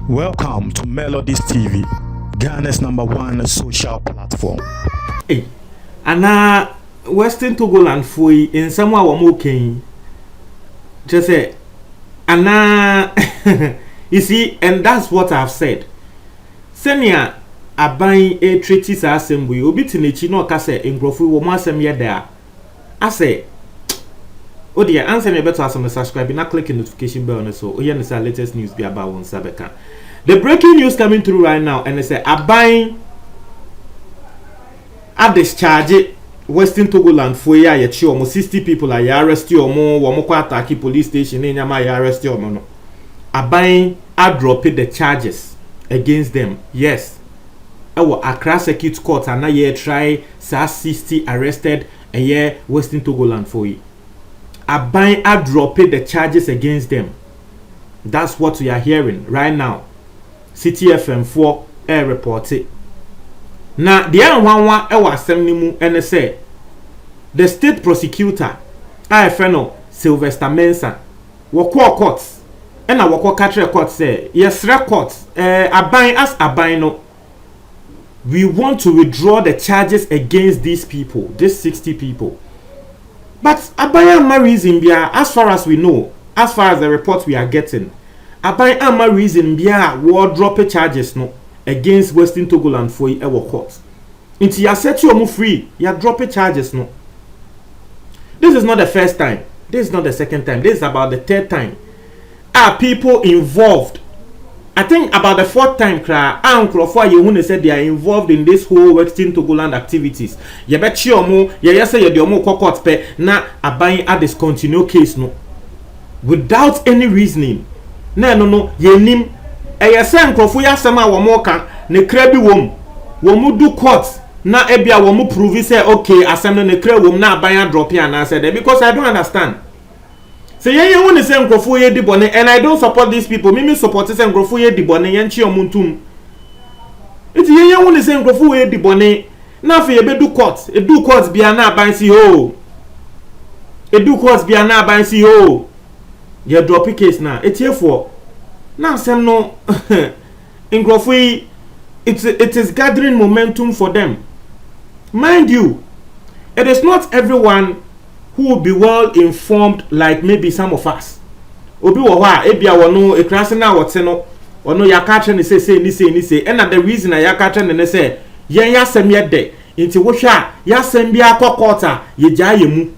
Welcome to Melodies TV, Ghana's #1 social platform. Hey, Anna Western Togoland fui in somewhere okay. Just say, Anna, you see, and that's what I've said. Senia, a buying a treatise assembly, obitinichi no case in Grofu, woman sem ye there. I say, oh dear, answer me better as a subscribe, not click the notification bell, so oh yeah, the latest news be about one Sabeka. The breaking news coming through right now, and they say, a buying a discharge Western Togoland for ya yet almost 60 people are arrested or more, or more attack police station in Yama arrested or no. A buying a dropping the charges against them. Yes. Our Accra Circuit Court and now ye try 60 arrested a year Western Togoland for you. A buying a dropping the charges against them. That's what we are hearing right now. CTFM4 air report it. Now the other one was sending and say the state prosecutor IFNO Sylvester Mensah wako courts and a wako catch court say yes courts abine as abino. We want to withdraw the charges against these people, these 60 people. But abaya reason bia, as far as we know, as far as the reports we are getting, abaya reason bia will drop charges no against Western Togoland for our court. Until you set you free, you drop charges no. This is not the first time. This is not the second time. This is about the third time. Are people involved? I think about the fourth time, Uncle for you said they are involved in this whole Western Togoland activities. You bet you more, you say you're the more court pay na abuying a discontinue case no. Without any reasoning. No, ye nim. E say Uncle for ya sama wa more can ne krebi wom. Womu do court na ebia womu prove say okay asem ne kre wom na abaya drop here na said because I don't understand. Say ye won say Nkrofo ye di bone and I don't support these people. Me support say Nkrofo ye di bone ye nchi omuntum. Iti ye won say Nkrofo ye di bone na fe ye be do court. E do court bia na aban si ho. E do court bia na aban si ho. Ye drop case na etiefo. Na asem no Nkrofo it is gathering momentum for them. Mind you, it is not everyone who will be well informed like maybe some of us. Obi wo ha ebia wono ekrase na wote no ono yakatre ne say ni say and the reason I yakatre ne say yen yasem ye de nti wo hwa yasem bia kokota ye gyaye mu.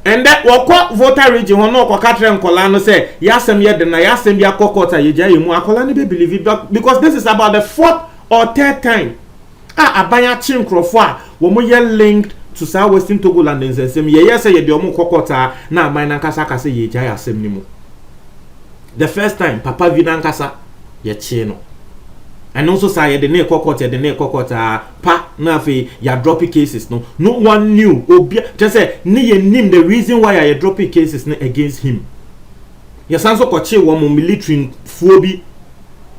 And that wako voter region hono kokatre nkola no say yasem ye de na yasem bia kokota ye gyaye mu akola ne be believe it because this is about the fourth or third time abanya chinkrofo a wo mo ye linked to South Western Togoland and nsem ye say ye de omo kokota na aman nankasa kase ye gyaye asem ni mu. The first time papa vi nankasa ye chi no and also say ye de ne kokota pa na fe ya dropping cases no one knew obi just say ne ye nim the reason why I dropping cases against him. Ye sanso koche wo mo military fuobi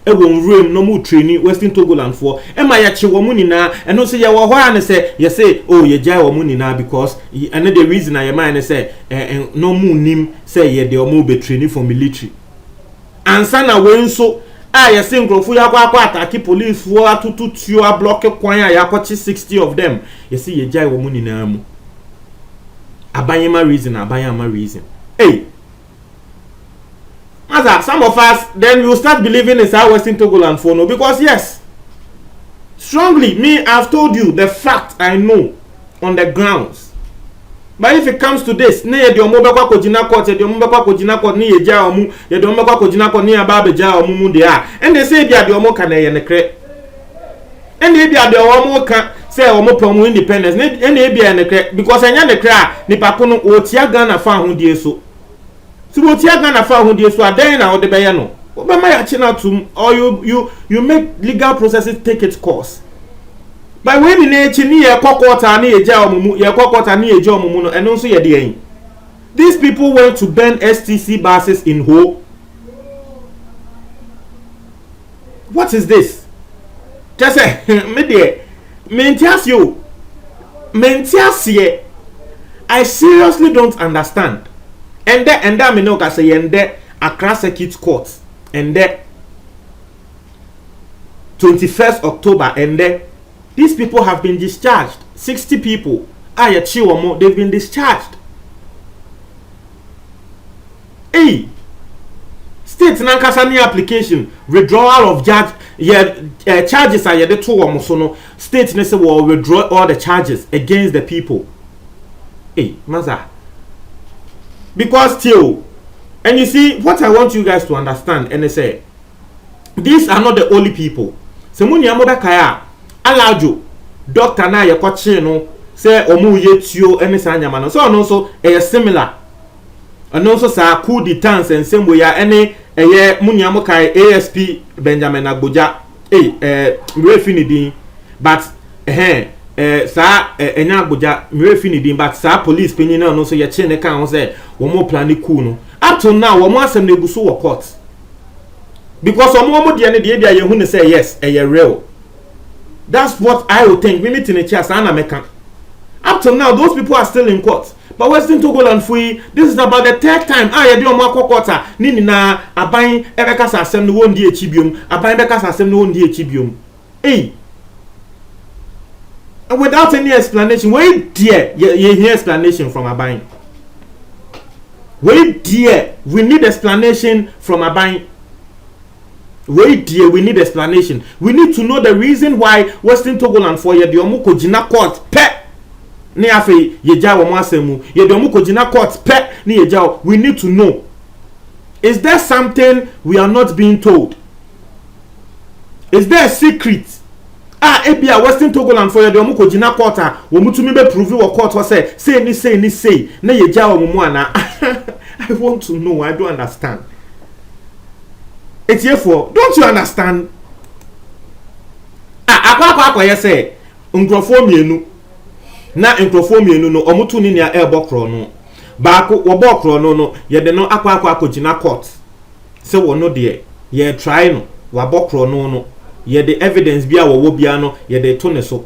e won room no mu training Western Togoland for e ma ya che wo mu nina and no say ye wo ho an say ye say oh ye jai wo mu nina because and the reason I mind say no mu nim say ye de o mu be training for military ansa na we nso ye say Nkrofo ya kwa attack police for atutu tuo a block kwan ya kwachi 60 of them ye say ye jai wo mu nina mu abanyema reason hey. As some of us, then we will start believing in South Western Togoland for no because yes, strongly me I've told you the fact I know on the grounds. But if it comes to this, ne de omo bekwa kojina court, de omo bekwa kojina court ni eja omu, de omo bekwa kojina court ni aba beja omu mu de a. And they say bia de omo kan ye ne kre. And they bia de omo kan say omo promo independence. And they bia ne kre because anya ne kre a nipa ko no otia Ghana fa ho die so. So what you are gonna find who so then now the bayano. Or you make legal processes take its course. By when in a chini a kokota ni a jamu, ya kokota ni a jomuno, and also your DA. These people went to burn STC buses in Ho. What is this? Just say, me dear, mentias you. I seriously don't understand. and I know ka say ende Accra Circuit Court ende 21st October ende these people have been discharged. 60 people they've been discharged. Hey, state nankasa ni application withdrawal of charges are the two so no state say will withdraw all the charges against the people. Hey, maza. Because still, and you see what I want you guys to understand, and they say these are not the only people. Semuni amoda kaya alajo doctor na ye kwache no say omu yetuo ene sa nyama no so no so e similar. And also sa coup d'etat and same way any munyamo kai ASP Benjamin Agboja mrefinidin but sa enya Agboja mrefinidin but sa police penyin na no so ye che ne kan ho say wo mo plan coup no up to now wo mo asem na eguso wo court because wo de ne de bia ye hu ne say yes real. That's what I would think. Me meeting a chair sana meka. Up to now those people are still in court. But Western Togoland Free, this is about the third time. You do more quarter. Nini na abain ebeka sa asem no won di echibium. Abain beka sa asem no won di echibium. Hey. And without any explanation, wait dear, you hear explanation from abain. Wait dear, we need explanation from abain. Wait dear, we need explanation. We need to know the reason why Western Togoland for ye di omo ko jina court pe. Ni afi yeja wo mo asemu ye de omu kojina court pe ni yeja. We need to know, is there something we are not being told? Is there a secret? Ebia Western Togoland for ye de omu kojina court wo mutumi be prove wo court wo say na yeja wo mo ana. I want to know. I don't understand. It's here for, don't you understand? Akwa ye say nkrofo mienu na nkrofo mienu no omutu ni nia ebokro no baako wo bokro no ye de no akwa akogina court se wo no de ye try no wa bokro no ye de evidence bia wo bia no ye de to ne so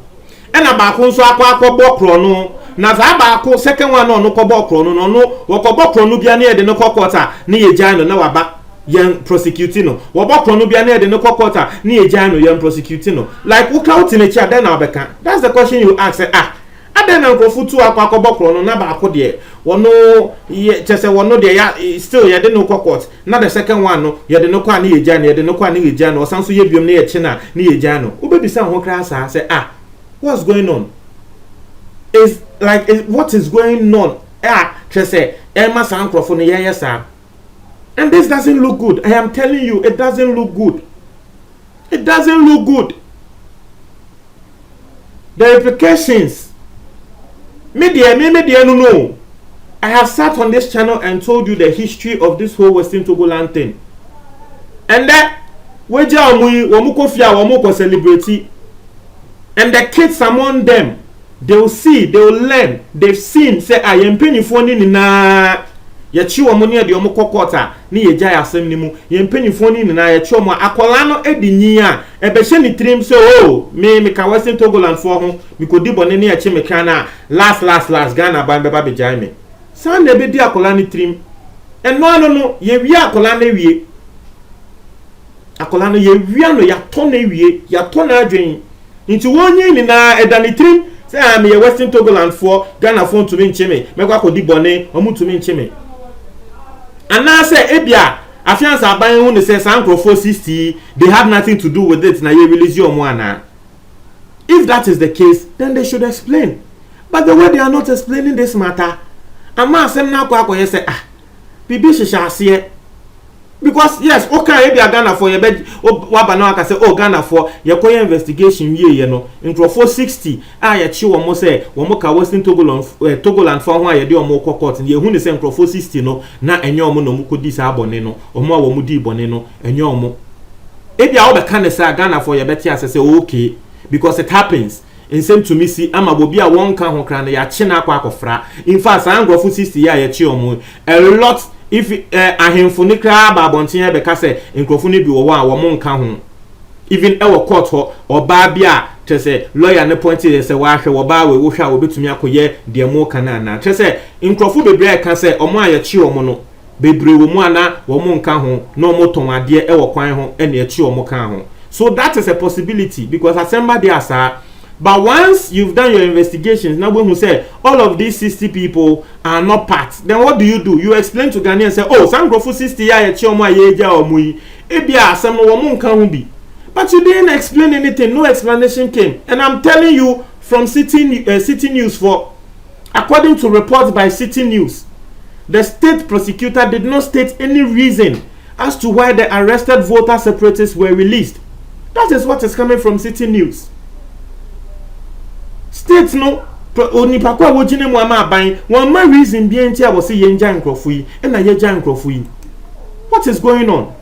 ena baako nso akwa bokro no na za baako second one no ko bokro no wo ko bokro no bia na ye de no court ni ye jan no na waba yen prosecuting no wo bokro no bia na ye de no court ni ye jan no yen prosecuting no like wo clout in a chair then abeka. That's the question you ask. Aden nkofutu akwa bokro no na baako de wono ye chese wono de ya still ye de no court na the second one no ye de no kwa na ye jan ye de no kwa na ye jan no sanso ye biom na ye china na ye jan no ubebisa ho kra sa say what's going on? Is like what is going on? Chese Emma Sankrofo no ye sir. And this doesn't look good. I am telling you, it doesn't look good. It doesn't look good. The implications. Media, no. I have sat on this channel and told you the history of this whole Western Togoland thing. And that weja omuko fia omuko celebrity. And the kids among them, they will see, they will learn. They've seen, say, I am penny for ni na yachi omonia de omoko quarter ni yeja asem ni mu. Ye penny for ni na yachi omo akola no edi nyia ebehye ni trim so me ka Western Togoland for ho me kodi bone ni yachi me kana last Ghana ban beba be jai me san na be di akola ni trim no ye wi akola na wie akola no ye wi no ya to na wie ya to na adwen nti wonyi ni na edani trim say me Western Togoland for Ghana phone to me ncheme me kwa kodi bone omu to me ncheme ana say ebia afiansa aban hu ne say sankrofo 60 they have nothing to do with it na ye release your mo ana. If that is the case, then they should explain. But the way they are not explaining this matter, ama asem na kwa ye say bibi hihase. Because yes, okay, ebia Ghana for ye be waba na aka say Ghana for ye koye investigation wie no nkrofo 60 ye chi wo mo say wo mo ka Western Togoland for ho ye de o mo court ye hu ne say nkrofo 60 no na enye o mo no mo kodi sa abone no o mo a wo mo di bone no enye o mo ebia wo be ka ne say Ghana for ye be ti say okay because it happens in same to me see ama bobi a won ka ho kra na ya chi na akofra. In fact nkrofo 60 ye chi o mo a lot. If ahemfo ne kra ba bonten e be ka se nkrofo ne bi wo a wo mo nka ho even e wo court ho oba bia say lawyer ne point say wa hwe wo ba we wo hwa obetumi akoye de mo kana na say nkrofo bebre ka say omo ayechi omo no bebre wo mu ana wo mu nka ho na omo ton ade e wo kwan ho e na echi omo kan ho. So that is a possibility because asemba dey asa. But once you've done your investigations, now when you say all of these 60 people are not part, then what do? You explain to Ghanaians and say, oh, some growth 60 years, but you didn't explain anything. No explanation came. And I'm telling you from City News for, according to reports by City News, the state prosecutor did not state any reason as to why the arrested voter separatists were released. That is what is coming from City News. States no onipa kwa wojine mu ama aban one reason bi enti a wo se yenja nkrofo yi na yenja nkrofo yi. What is going on?